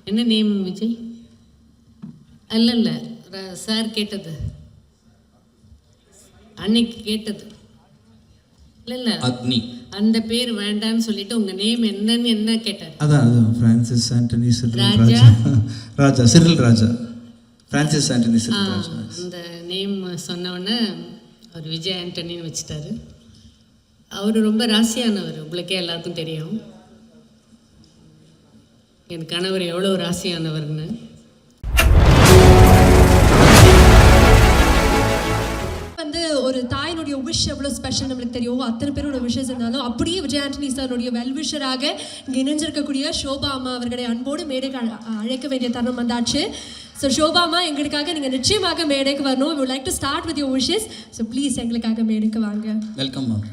என்ன நேம் விஜய்? அல்ல சார் கேட்டது அன்னைக்கு கேட்டது இல்ல அக்னி அந்த பேர் வேண்டான்னு சொல்லிட்டு உங்க நேம் என்னன்னு என்ன கேட்டார்? அதான் Francis Antony Cyril Raja Raja Cyril ராஜா பிரான்சிஸ் ஆண்டனி சிறில் ராஜா. அந்த நேம் சொன்னவொன்னே அவர் விஜய் ஆண்டனின்னு வச்சுட்டாரு. அவர் ரொம்ப ராசியானவர், உங்களுக்கே எல்லாருக்கும் தெரியும். என் கணவர் எவ்வளோ ராசியானவர்னு. வந்து ஒரு தாயினுடைய விஷ் எவ்வளோ ஸ்பெஷல் நம்மளுக்கு தெரியும். அத்தனை பேரோட விஷஸ் இருந்தாலும் அப்படியே விஜய் ஆண்டனி சாருடைய வெல்விஷராக இங்கே இணைஞ்சிருக்கக்கூடிய ஷோபா அம்மா அவர்களை அன்போடு மேடைக்கு அழைக்க வேண்டிய தருணம் வந்தாச்சு. ஸோ ஷோபா அம்மா, எங்களுக்காக நீங்கள் நிச்சயமாக மேடைக்கு வரணும். We would like to start with your wishes. So please எங்களுக்காக மேடைக்கு வாங்க. Welcome ma'am.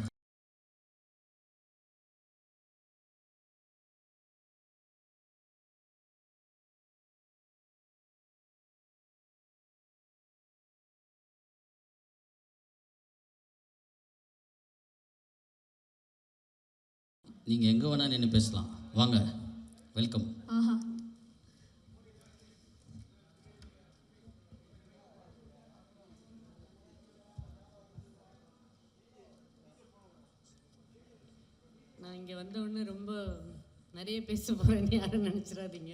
நீங்கள் எங்கே வேணால் நின்று பேசலாம், வாங்க. வெல்கம். ஆஹா, நான் இங்கே வந்தவுடனே ரொம்ப நிறைய பேச போகிறேன்னு யாரும் நினச்சிடாதீங்க.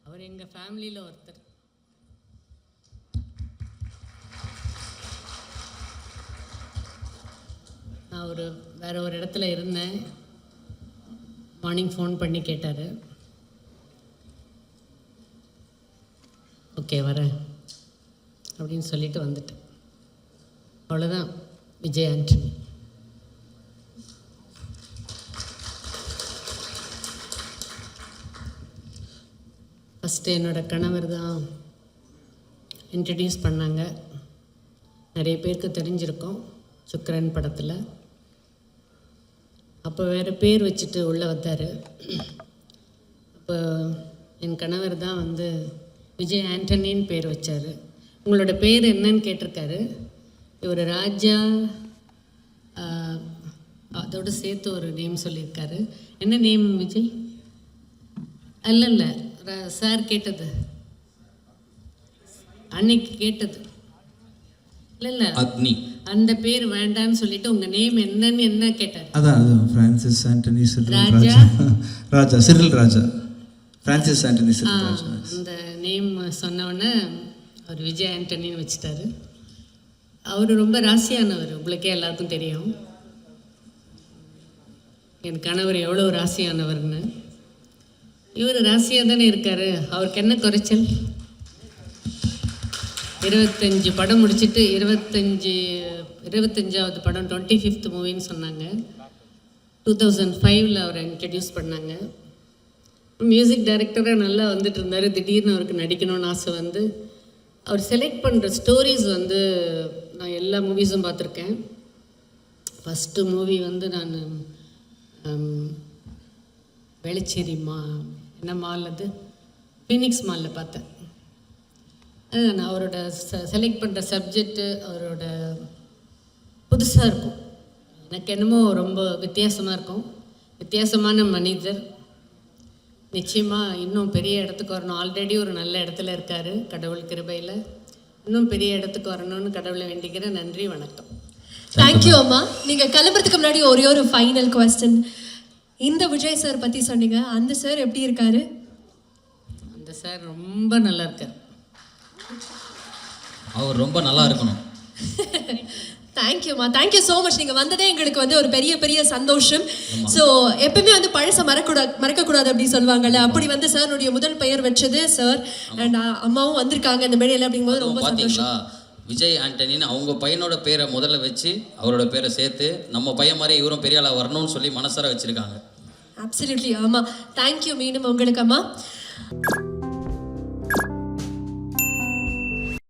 அவர் எங்கள் ஃபேமிலியில் ஒருத்தர். நான் வேறு ஒரு இடத்துல இருந்தேன். மார்னிங் ஃபோன் பண்ணி கேட்டார். ஓகே வரேன் அப்படின்னு சொல்லிட்டு வந்துட்டேன். அவ்வளோதான் விஜய் ஆண்டனி. ஃபஸ்ட்டு என்னோடய கணவர் தான் இன்ட்ரடியூஸ் பண்ணாங்க. நிறைய பேருக்கு தெரிஞ்சிருக்கோம் சுக்கரன் படத்தில். அப்போ வேறு பேர் வச்சுட்டு உள்ளே வந்தார். அப்போ என் கணவர் தான் வந்து விஜய் ஆண்டனின்னு பேர் வச்சார். உங்களோட பேர் என்னன்னு கேட்டிருக்காரு. இவர் ராஜா அதோடு சேர்த்து ஒரு நேம் சொல்லியிருக்காரு. என்ன நேம் விஜய்? அல்ல சார் கேட்டது அன்னைக்கு கேட்டது இல்ல அக்னி அந்த பேர் வேண்டான்னு சொல்லிட்டு உங்க நேம் என்னன்னு என்ன கேட்டார்? அதான் Francis Antony Cyril Raja Raja Cyril ராஜா பிரான்சிஸ் ஆண்டனி சிறில் ராஜா. அந்த நேம் சொன்னவொன்னே அவர் விஜய் ஆண்டனின்னு வச்சுட்டாரு. அவர் ரொம்ப ராசியானவர், உங்களுக்கே எல்லாருக்கும் தெரியும். என் கணவர் எவ்வளோ ராசியானவர்னு. இவர் ராசியாக தானே இருக்கார். அவருக்கு என்ன குறைச்சல்? 25 படம் முடிச்சுட்டு 25வது படம் 25th மூவின்னு சொன்னாங்க. 2005 அவரை இன்ட்ரடியூஸ் பண்ணாங்க. மியூசிக் டைரக்டராக நல்லா வந்துட்டு இருந்தார். திடீர்னு அவருக்கு நடிக்கணும்னு ஆசை வந்து அவர் செலக்ட் பண்ணுற ஸ்டோரிஸ் வந்து நான் எல்லா மூவிஸும் பார்த்துருக்கேன். ஃபஸ்ட்டு மூவி வந்து நான் வேளச்சேரி என்ன மால் அது ஃபீனிக்ஸ் மாலில் பார்த்தேன். நான் அவரோட செலக்ட் பண்ணுற சப்ஜெக்டு அவரோட புதுசாக இருக்கும். எனக்கு என்னமோ ரொம்ப வித்தியாசமாக இருக்கும். வித்தியாசமான மனிதர். நிச்சயமாக இன்னும் பெரிய இடத்துக்கு வரணும். ஆல்ரெடி ஒரு நல்ல இடத்துல இருக்கார் கடவுள் கிருபையில். இன்னும் பெரிய இடத்துக்கு வரணும்னு கடவுளை வேண்டிக்கிறேன். நன்றி, வணக்கம். தேங்க்யூ அம்மா. நீங்கள் கிளம்புறதுக்கு முன்னாடி ஒரே ஒரு ஃபைனல் குவெஸ்டன். இந்த விஜய் சார் பற்றி சொன்னீங்க, அந்த சார் எப்படி இருக்காரு? அந்த சார் ரொம்ப நல்லா இருக்கார். அவர் ரொம்ப நல்லா இருக்கணும். தேங்க்யூம்மா, தேங்க்யூ ஸோ மச். நீங்கள் வந்ததே எங்களுக்கு வந்து ஒரு பெரிய பெரிய சந்தோஷம். ஸோ எப்பவுமே வந்து பழசை மறக்கக்கூடாது அப்படின்னு சொல்லுவாங்கல்ல. அப்படி வந்து சாருடைய முதல் பெயர் வச்சது சார் அண்ட் அம்மாவும் வந்திருக்காங்க இந்த மேடையில். அப்படிங்கும்போது ரொம்ப சந்தோஷம். விஜய் ஆண்டனின்னு அவங்க பையனோட பேரை முதல்ல வச்சு அவரோட பேரை சேர்த்து நம்ம பையன் மாதிரி இவரும் பெரிய ஆளாக வரணும்னு சொல்லி மனசார வச்சுருக்காங்க. அப்சல்யூட்லி. ஆமாம், தேங்க்யூ. மீண்டும் உங்களுக்கு அம்மா.